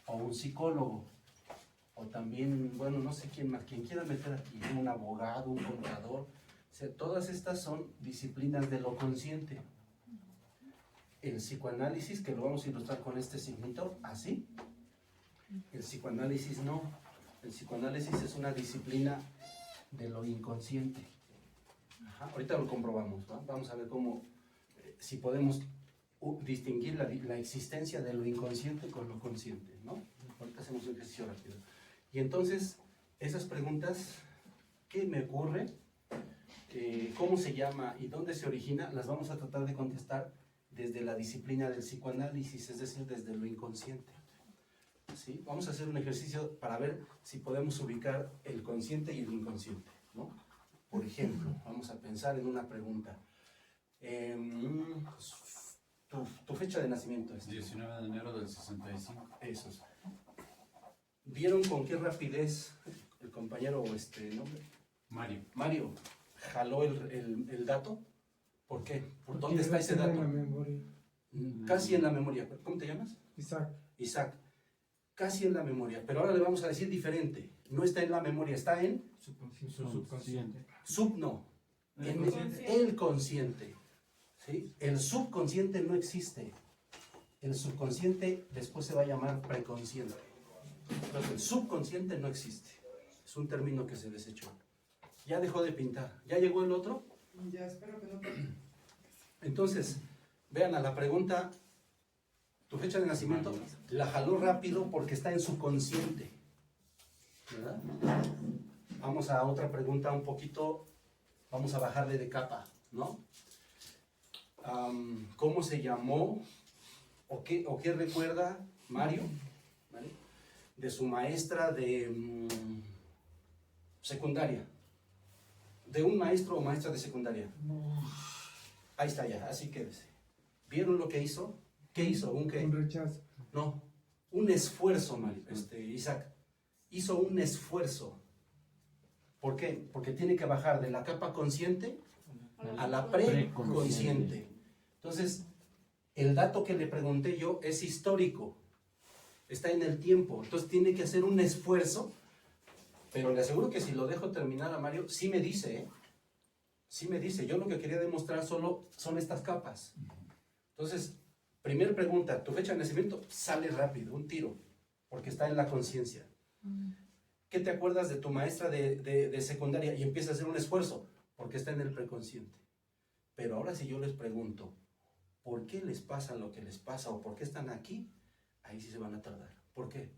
o un psicólogo, o también, bueno, no sé quién más, quien quiera meter aquí, un abogado, un contador. O sea, todas estas son disciplinas de lo consciente. El psicoanálisis, que lo vamos a ilustrar con este signito, así. El psicoanálisis no. El psicoanálisis es una disciplina de lo inconsciente. Ajá, ahorita lo comprobamos, ¿no? Vamos a ver cómo, si podemos distinguir la existencia de lo inconsciente con lo consciente, ¿no? Ahorita hacemos un ejercicio rápido. Y entonces, esas preguntas, ¿qué me ocurre? ¿Cómo se llama y dónde se origina? Las vamos a tratar de contestar desde la disciplina del psicoanálisis, es decir, desde lo inconsciente. ¿Sí? Vamos a hacer un ejercicio para ver si podemos ubicar el consciente y el inconsciente, ¿no? Por ejemplo, vamos a pensar en una pregunta. Tu fecha de nacimiento es 19 de enero del 65. Eso es. ¿Vieron con qué rapidez el compañero, nombre? Mario, jaló el dato? ¿Por qué? ¿Por dónde está ese dato? En la memoria. Casi en la memoria. ¿Cómo te llamas? Isaac. Casi en la memoria. Pero ahora le vamos a decir diferente. No está en la memoria, está en... Subconsciente. No. En el consciente. ¿Sí? El subconsciente no existe. El subconsciente después se va a llamar preconsciente. Entonces, el subconsciente no existe. Es un término que se desechó. Ya dejó de pintar. ¿Ya llegó el otro? Ya, espero que no. Entonces, vean a la pregunta, tu fecha de nacimiento, la jaló rápido porque está en su consciente. ¿Verdad? Vamos a otra pregunta un poquito, vamos a bajarle de capa, ¿no? ¿Cómo se llamó o qué recuerda Mario, ¿vale?, de su maestra de secundaria? De un maestro o maestra de secundaria. Ahí está ya, así quédese. ¿Vieron lo que hizo? ¿Qué hizo? ¿Un qué? Un rechazo. No, un esfuerzo, Mario, Isaac. Hizo un esfuerzo. ¿Por qué? Porque tiene que bajar de la capa consciente a la preconsciente. Entonces, el dato que le pregunté yo es histórico. Está en el tiempo. Entonces tiene que hacer un esfuerzo. Pero le aseguro que si lo dejo terminar a Mario, sí me dice, ¿eh? Sí me dice. Yo lo que quería demostrar solo son estas capas. Entonces, primera pregunta, tu fecha de nacimiento sale rápido, un tiro, porque está en la conciencia. ¿Qué te acuerdas de tu maestra de secundaria? Y empieza a hacer un esfuerzo, porque está en el preconsciente. Pero ahora si yo les pregunto, ¿por qué les pasa lo que les pasa o por qué están aquí? Ahí sí se van a tardar. ¿Por qué?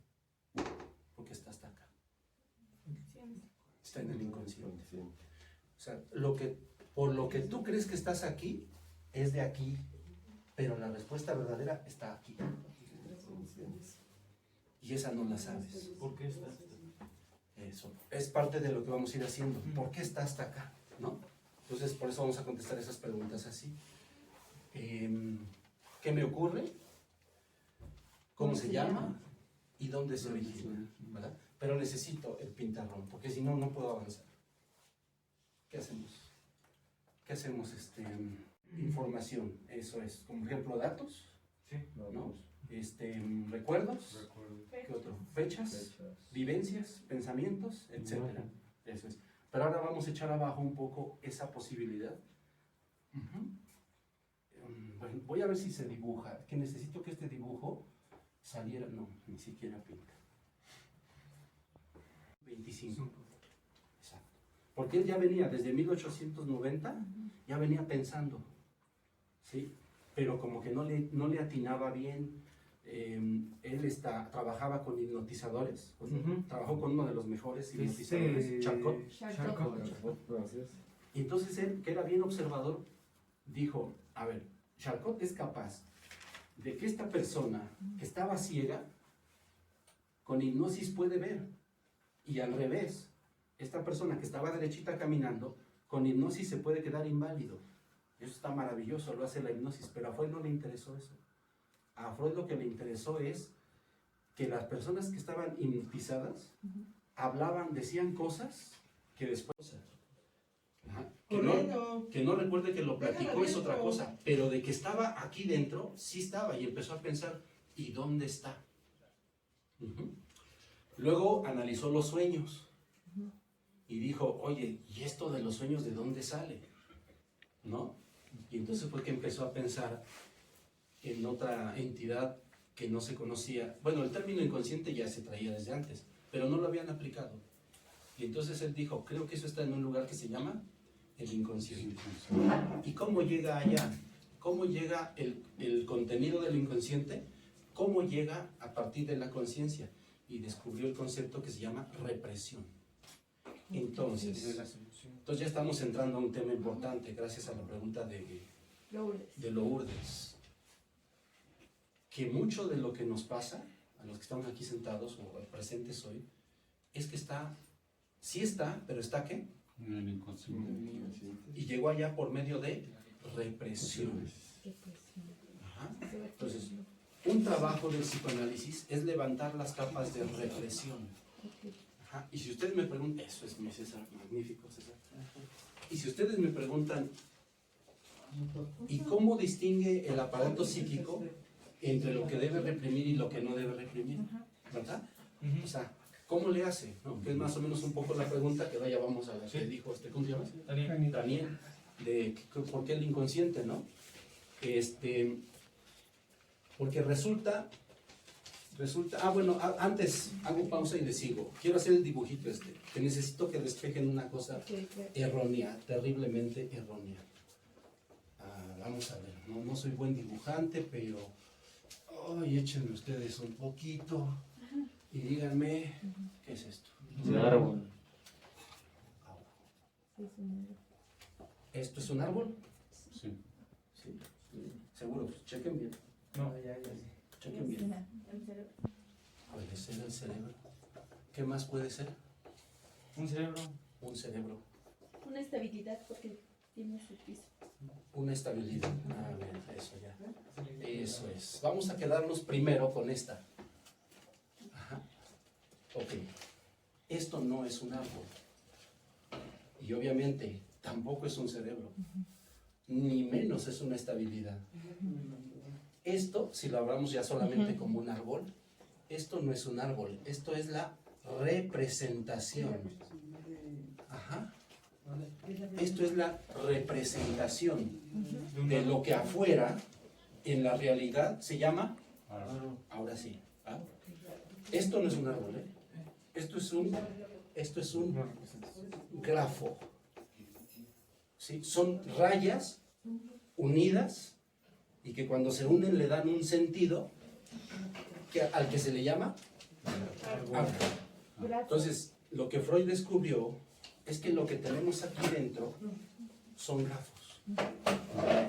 Porque está hasta acá. Está en el inconsciente. O sea, por lo que tú crees que estás aquí, es de aquí, pero la respuesta verdadera está aquí. Y esa no la sabes. ¿Por qué está? Eso es parte de lo que vamos a ir haciendo. ¿Por qué está hasta acá? ¿No? Entonces, por eso vamos a contestar esas preguntas así. ¿Qué me ocurre? ¿Cómo se llama? ¿Y dónde se origina? ¿Verdad? Pero necesito el pintarrón, porque si no, no puedo avanzar. ¿Qué hacemos? ¿Qué hacemos? Información, eso es. Como ejemplo, datos. Sí. ¿No? Recuerdos. ¿Qué otro? Fechas, vivencias, pensamientos, etcétera. Eso es. Pero ahora vamos a echar abajo un poco esa posibilidad. Bueno, voy a ver si se dibuja. Que necesito que este dibujo saliera. No, ni siquiera pinta. 25. Exacto. Porque él ya venía desde 1890, ya venía pensando, ¿sí? Pero como que no le atinaba bien. Él trabajaba con hipnotizadores, trabajó con uno de los mejores hipnotizadores, Charcot. Y entonces él, que era bien observador, dijo, a ver, Charcot es capaz de que esta persona que estaba ciega, con hipnosis puede ver, y al revés, esta persona que estaba derechita caminando, con hipnosis se puede quedar inválido. Eso está maravilloso, lo hace la hipnosis, pero a Freud no le interesó eso. A Freud lo que le interesó es que las personas que estaban hipnotizadas hablaban, decían cosas que después... Que no recuerde que lo platicó es otra cosa, pero de que estaba aquí dentro, sí estaba, y empezó a pensar, ¿y dónde está? Ujú. Luego analizó los sueños y dijo, oye, ¿y esto de los sueños de dónde sale? ¿No? Y entonces fue que empezó a pensar en otra entidad que no se conocía. Bueno, el término inconsciente ya se traía desde antes, pero no lo habían aplicado. Y entonces él dijo, creo que eso está en un lugar que se llama el inconsciente. ¿Y cómo llega allá? ¿Cómo llega el contenido del inconsciente? ¿Cómo llega a partir de la conciencia? Y descubrió el concepto que se llama represión. Entonces ya estamos entrando a un tema importante gracias a la pregunta de Lourdes. Que mucho de lo que nos pasa, a los que estamos aquí sentados o presentes hoy, es que sí está, pero ¿está qué? En el inconsciente. Y llegó allá por medio de represión. Ajá. Entonces, un trabajo del psicoanálisis es levantar las capas de represión. Ajá. Y si ustedes me preguntan, eso es mi César, magnífico César. Y si ustedes me preguntan, ¿y cómo distingue el aparato psíquico entre lo que debe reprimir y lo que no debe reprimir? ¿Verdad? O sea, ¿cómo le hace? ¿No? Que es más o menos un poco la pregunta que vaya vamos a la que dijo ¿cómo se llama? Daniel, de por qué el inconsciente, ¿no? Porque resulta, bueno, antes hago pausa y les sigo. Quiero hacer el dibujito que necesito que despejen una cosa errónea, terriblemente errónea. Vamos a ver, no soy buen dibujante, pero échenme ustedes un poquito y díganme, ¿qué es esto? Un árbol. ¿Esto es un árbol? Sí. Sí. Seguro, pues chequen bien. No, Chequen bien. Puede ser el cerebro. ¿Qué más puede ser? un cerebro. Un cerebro. Una estabilidad porque tiene su piso. Una estabilidad. A ver, eso ya. Eso es. Vamos a quedarnos primero con esta. Ajá. Ok. Esto no es un árbol. Y obviamente tampoco es un cerebro. Ni menos es una estabilidad. Esto, si lo hablamos ya solamente como un árbol, esto no es un árbol. Esto es la representación. Ajá. Esto es la representación de lo que afuera, en la realidad, se llama. Ahora sí. ¿Ah? Esto no es un árbol, ¿eh? Esto es un grafo. ¿Sí? Son rayas unidas y que cuando se unen le dan un sentido al que se le llama árbol. Entonces, lo que Freud descubrió es que lo que tenemos aquí dentro son grafos,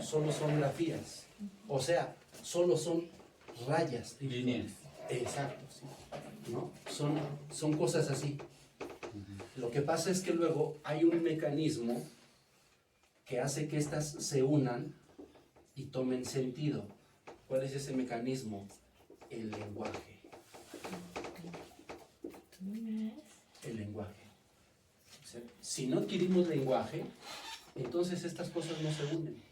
solo son grafías, o sea, solo son rayas. Líneas. Exacto, sí. ¿No? Son cosas así. Lo que pasa es que luego hay un mecanismo que hace que estas se unan y tomen sentido. ¿Cuál es ese mecanismo? El lenguaje. El lenguaje. Si no adquirimos lenguaje, entonces estas cosas no se unen.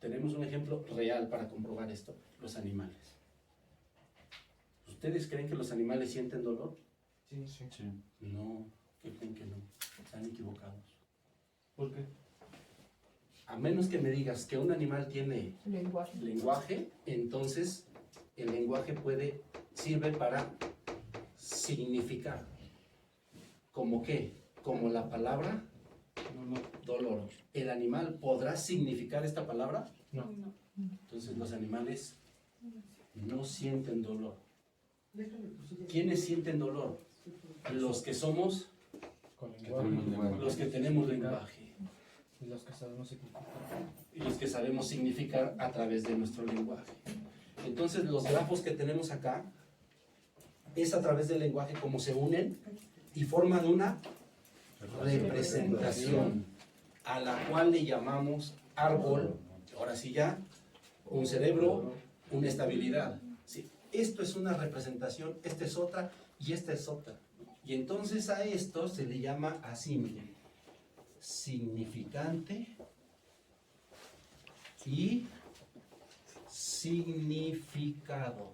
Tenemos un ejemplo real para comprobar esto: los animales. ¿Ustedes creen que los animales sienten dolor? Sí. No, ¿qué creen que no? Están equivocados. ¿Por qué? A menos que me digas que un animal tiene lenguaje, entonces el lenguaje sirve para significar. ¿Cómo qué? Como la palabra dolor. ¿El animal podrá significar esta palabra? No. Entonces los animales no sienten dolor. ¿Quiénes sienten dolor? Los que somos, Con los que tenemos lenguaje. Y los que sabemos significar. Y los que sabemos significar a través de nuestro lenguaje. Entonces los grafos que tenemos acá es a través del lenguaje como se unen y forman una representación a la cual le llamamos árbol. Ahora sí ya, un cerebro, una estabilidad. Sí, esto es una representación, esta es otra y esta es otra. Y entonces a esto se le llama así, miren, significante y significado.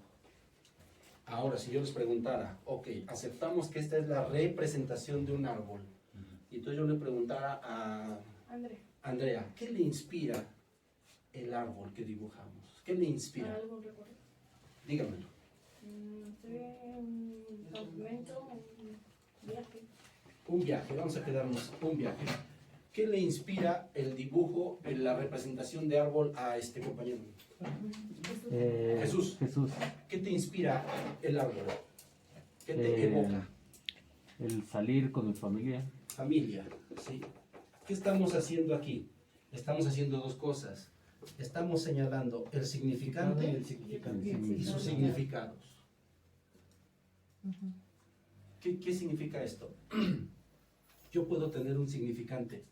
Ahora, si yo les preguntara, ok, aceptamos que esta es la representación de un árbol, y entonces yo le preguntara a Andrea, ¿qué le inspira el árbol que dibujamos? ¿Qué le inspira? ¿Algún recuerdo? Dígamelo. Se ve un campamento, un viaje. Un viaje, vamos a quedarnos un viaje. ¿Qué le inspira el dibujo, la representación de árbol a este compañero? Jesús. Jesús. ¿Qué te inspira el árbol? ¿Qué te evoca? El salir con mi familia. Familia, ¿sí? ¿Qué estamos haciendo aquí? Estamos haciendo dos cosas. Estamos señalando el significante El significante. y sus significados. ¿Qué significa esto? Yo puedo tener un significante.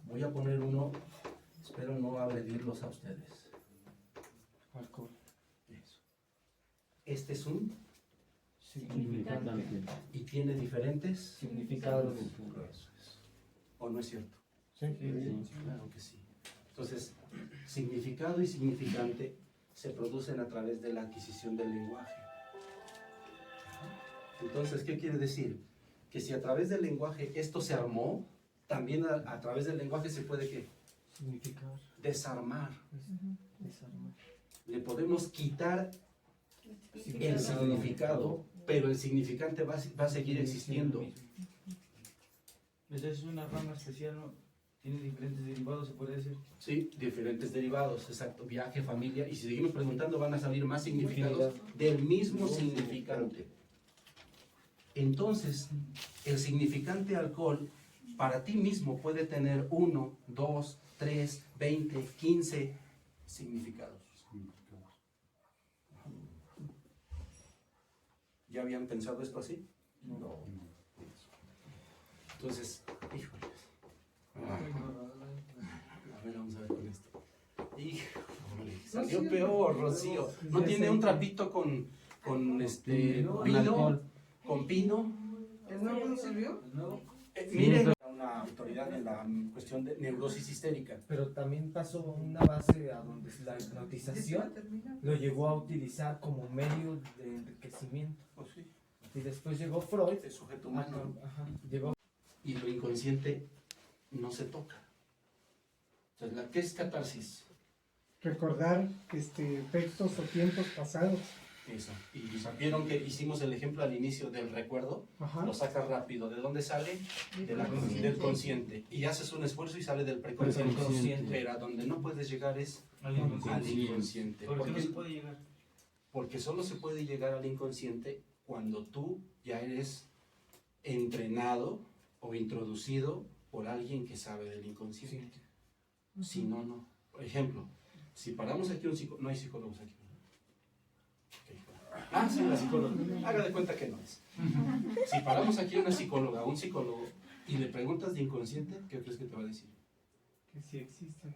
Voy a poner uno, espero no agredirlos a ustedes. Alcohol. Eso. Este es un Significante. y tiene diferentes Significados. Eso es. ¿O no es cierto? Sí. Claro que sí. Entonces, significado y significante se producen a través de la adquisición del lenguaje. Entonces, ¿qué quiere decir? Que si a través del lenguaje esto se armó, también a través del lenguaje se puede ¿qué? Significar. Desarmar. Desarmar. Le podemos quitar el Significado. significado, pero el significante va a seguir existiendo. Esa es una rama especial, ¿no? Tiene diferentes derivados, se puede decir. Sí, diferentes derivados, exacto, viaje, familia, y si seguimos preguntando van a salir más significados del mismo significante. Entonces, el significante alcohol para ti mismo puede tener 1, 2, 3, 20, 15 significados. ¿Ya habían pensado esto así? No. Entonces, híjoles. A ver, vamos a ver con esto. Híjole, salió peor, Rocío. ¿No tiene un trapito con pino? alcohol. ¿Con pino? ¿El nuevo no sirvió? Miren, una autoridad en la cuestión de neurosis histérica. Pero también pasó una base a donde la hipnotización lo llegó a utilizar como medio de enriquecimiento. Pues sí, Y después llegó Freud. el sujeto humano. Ajá, llegó Y lo inconsciente no se toca. Entonces, ¿qué es catarsis? Recordar efectos o tiempos pasados. Eso. Y vieron que hicimos el ejemplo al inicio del recuerdo. Ajá. Lo sacas rápido. ¿De dónde sale? Del consciente. Y haces un esfuerzo y sale del preconsciente. Preconsciente. Pero a donde no puedes llegar es Al al inconsciente. inconsciente. ¿Por qué no Porque- se puede llegar? Porque solo se puede llegar al inconsciente cuando tú ya eres entrenado o introducido por alguien que sabe del inconsciente. Si no, no. Por ejemplo, si paramos aquí un psicólogo, no hay psicólogos aquí. Ok. Ah, sí, la psicóloga. Haga de cuenta que no es. Si paramos aquí a una psicóloga, a un psicólogo, y le preguntas de inconsciente, ¿qué crees que te va a decir? Que sí existe.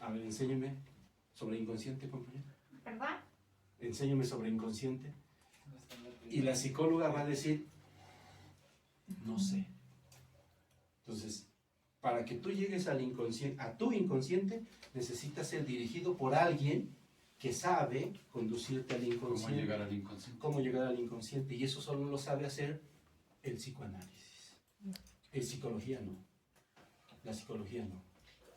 A ver, enséñeme sobre inconsciente, compañero. ¿Verdad? Enséñame sobre inconsciente. Y la psicóloga va a decir, no sé. Entonces, para que tú llegues al inconsciente, a tu inconsciente, necesitas ser dirigido por alguien que sabe conducirte al ¿Cómo inconsciente. llegar al inconsciente? Cómo llegar al inconsciente. Y eso solo lo sabe hacer el psicoanálisis. En psicología no. La psicología no.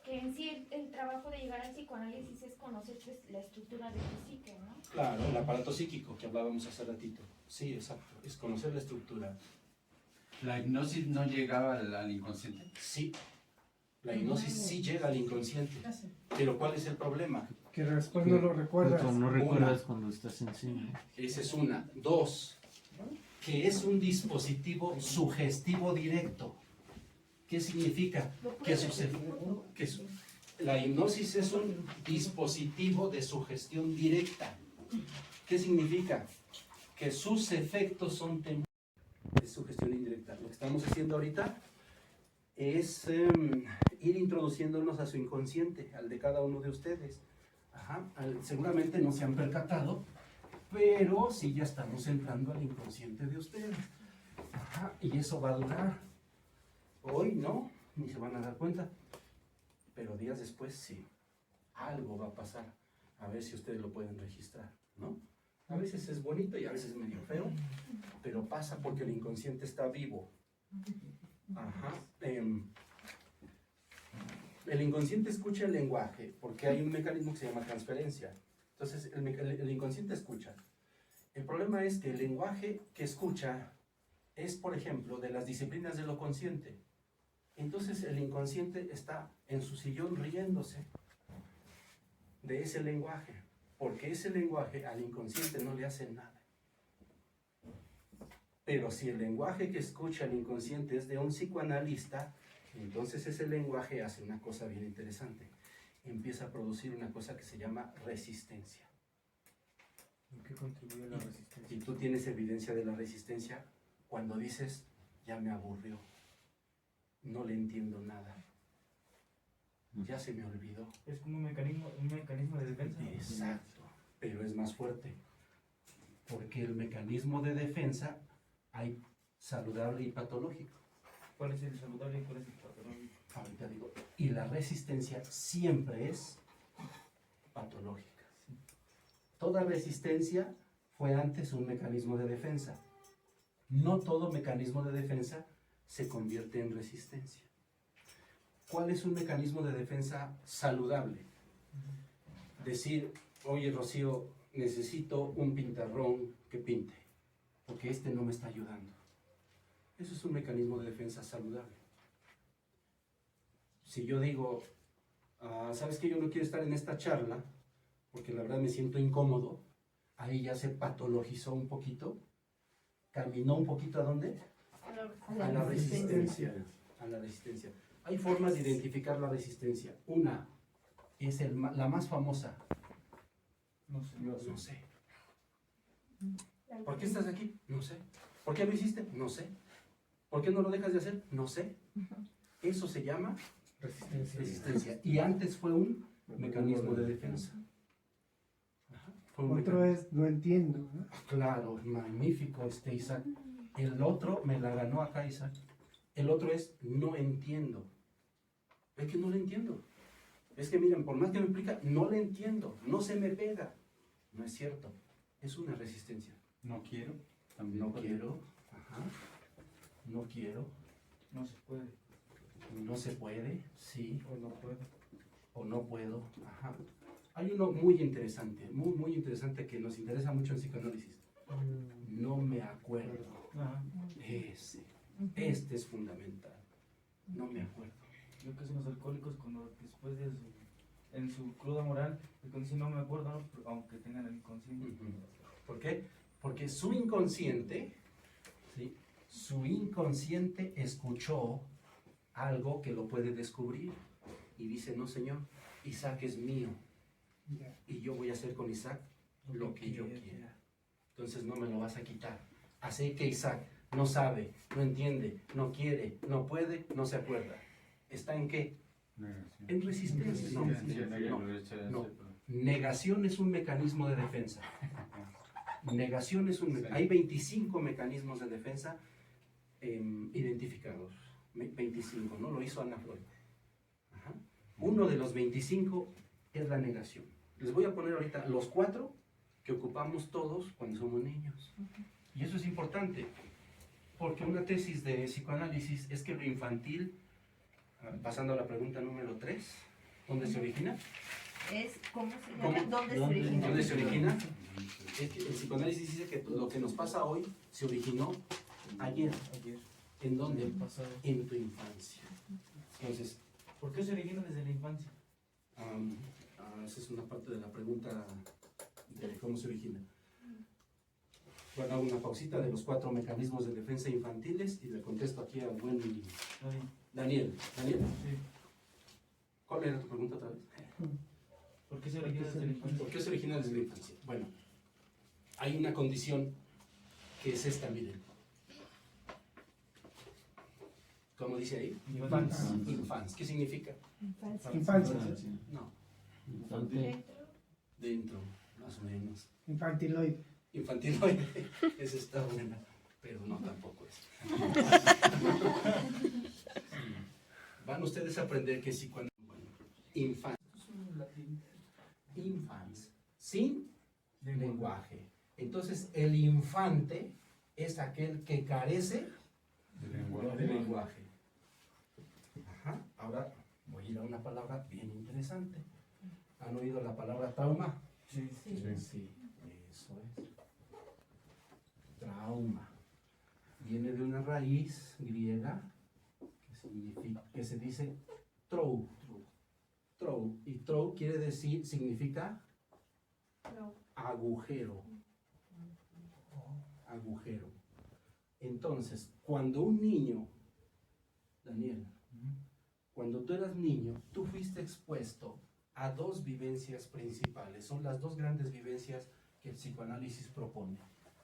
Que en sí el trabajo de llegar al psicoanálisis es conocer pues, la estructura de tu psique, ¿no? Claro, el aparato psíquico que hablábamos hace ratito. Sí, exacto. Es conocer la estructura. ¿La hipnosis no llegaba al inconsciente? Sí. La hipnosis sí llega al inconsciente. Pero ¿cuál es el problema? Que después no lo recuerdas. No recuerdas cuando estás encima. Esa es una. Dos, que es un dispositivo sugestivo directo. ¿Qué significa? La hipnosis es un dispositivo de sugestión directa. ¿Qué significa? Que sus efectos son temporales. Es sugestión indirecta. Lo que estamos haciendo ahorita es ir introduciéndonos a su inconsciente, al de cada uno de ustedes. Ajá, seguramente no se han percatado, pero sí ya estamos entrando al inconsciente de ustedes. Ajá, y eso va a durar. Hoy no, ni se van a dar cuenta, pero días después sí. Algo va a pasar. A ver si ustedes lo pueden registrar, ¿no? A veces es bonito y a veces es medio feo, pero pasa porque el inconsciente está vivo. Ajá. El inconsciente escucha el lenguaje porque hay un mecanismo que se llama transferencia. Entonces, el inconsciente escucha. El problema es que el lenguaje que escucha es, por ejemplo, de las disciplinas de lo consciente. Entonces, el inconsciente está en su sillón riéndose de ese lenguaje, porque ese lenguaje al inconsciente no le hace nada. Pero si el lenguaje que escucha el inconsciente es de un psicoanalista, entonces ese lenguaje hace una cosa bien interesante. Empieza a producir una cosa que se llama resistencia. ¿En qué contribuye la resistencia? Y tú tienes evidencia de la resistencia cuando dices, ya me aburrió, no le entiendo nada, ya se me olvidó. Es como un mecanismo de defensa. Exacto, pero es más fuerte, porque el mecanismo de defensa hay saludable y patológico. ¿Cuál es el saludable y cuál es el patológico? Ahorita digo, y la resistencia siempre es patológica. Toda resistencia fue antes un mecanismo de defensa. No todo mecanismo de defensa se convierte en resistencia. ¿Cuál es un mecanismo de defensa saludable? Decir, oye Rocío, necesito un pintarrón que pinte, porque este no me está ayudando. Eso es un mecanismo de defensa saludable. Si yo digo, ¿sabes qué? Yo no quiero estar en esta charla, porque la verdad me siento incómodo, ahí ya se patologizó un poquito, caminó un poquito ¿a dónde? A la resistencia. A la resistencia. Hay formas de identificar la resistencia. Una es la más famosa. No sé. ¿Por qué estás aquí? No sé. ¿Por qué lo hiciste? No sé. ¿Por qué no lo dejas de hacer? No sé. Eso se llama resistencia. Y antes fue un mecanismo de defensa. Otro es no entiendo, ¿no? Claro, magnífico Isaac. El otro me la ganó acá Isaac. El otro es no entiendo. Es que no le entiendo. Es que miren, por más que me explica, no le entiendo. No se me pega. No es cierto. Es una resistencia. No quiero. También No puede. quiero. Ajá. No quiero. No se puede. No se puede. Sí. O no puedo. O no puedo. Ajá. Hay uno muy interesante, muy interesante que nos interesa mucho en psicoanálisis. No me acuerdo. Ajá. Este es fundamental. No me acuerdo. Yo que son los alcohólicos cuando después de en su cruda moral, cuando dicen no me acuerdo, ¿no? Aunque tengan el inconsciente. ¿Por qué? Porque su inconsciente, ¿sí? Su inconsciente escuchó algo que lo puede descubrir y dice, no señor, Isaac es mío y yo voy a hacer con Isaac lo que yo quiera. Entonces no me lo vas a quitar. Así que Isaac no sabe, no entiende, no quiere, no puede, no se acuerda. ¿Está en qué? Negación. En resistencia. No. Negación es un mecanismo de defensa. Negación es hay 25 mecanismos de defensa identificados. 25, ¿no? Lo hizo Ana Freud. Ajá. Uno de los 25 es la negación. Les voy a poner ahorita los 4 que ocupamos todos cuando somos niños. Y eso es importante, porque una tesis de psicoanálisis es que lo infantil, pasando a la pregunta número 3, ¿dónde se origina? Es, ¿cómo se ¿Cómo? llama? ¿Dónde se origina? ¿Dónde se origina? Es que el psicoanálisis dice que lo que nos pasa hoy se originó ayer. ¿En dónde? El pasado. En tu infancia. Entonces, ¿Por qué se origina desde la infancia? esa es una parte de la pregunta de cómo se origina. Bueno, hago una pausita de los 4 mecanismos de defensa infantiles y le contesto aquí al buen Daniel. Sí. ¿Cuál era tu pregunta otra vez? ¿Por qué se origina desde la infancia? ¿Por qué se origina desde la infancia? Bueno, hay una condición que es esta, miren. ¿Cómo dice ahí? Infancia. Infans. ¿Qué significa? Infancia, No, Infante. dentro, más o menos. infantiloide. Infantiloide, esa está buena, pero no tampoco es. Van ustedes a aprender que sí cuando... Bueno, infans, sin lenguaje, Entonces, el infante es aquel que carece de lenguaje. Ajá. Ahora voy a ir a una palabra bien interesante. ¿Han oído la palabra trauma? Sí. Sí, eso es. Trauma. Viene de una raíz griega que se dice trou. Trou. Y trou quiere decir, significa No. agujero. Agujero. Entonces, cuando un niño, Daniel, cuando tú eras niño, tú fuiste expuesto a dos vivencias principales. Son las dos grandes vivencias que el psicoanálisis propone.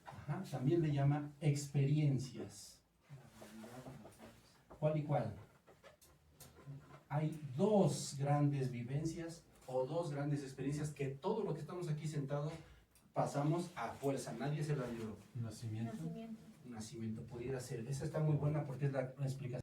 Ajá. También le llama experiencias. ¿Cuál y cuál? Hay dos grandes vivencias o dos grandes experiencias que todo lo que estamos aquí sentados pasamos a fuerza. Nadie se la libró. Nacimiento. Nacimiento. Nacimiento pudiera ser. Esa está muy buena porque es la explicación.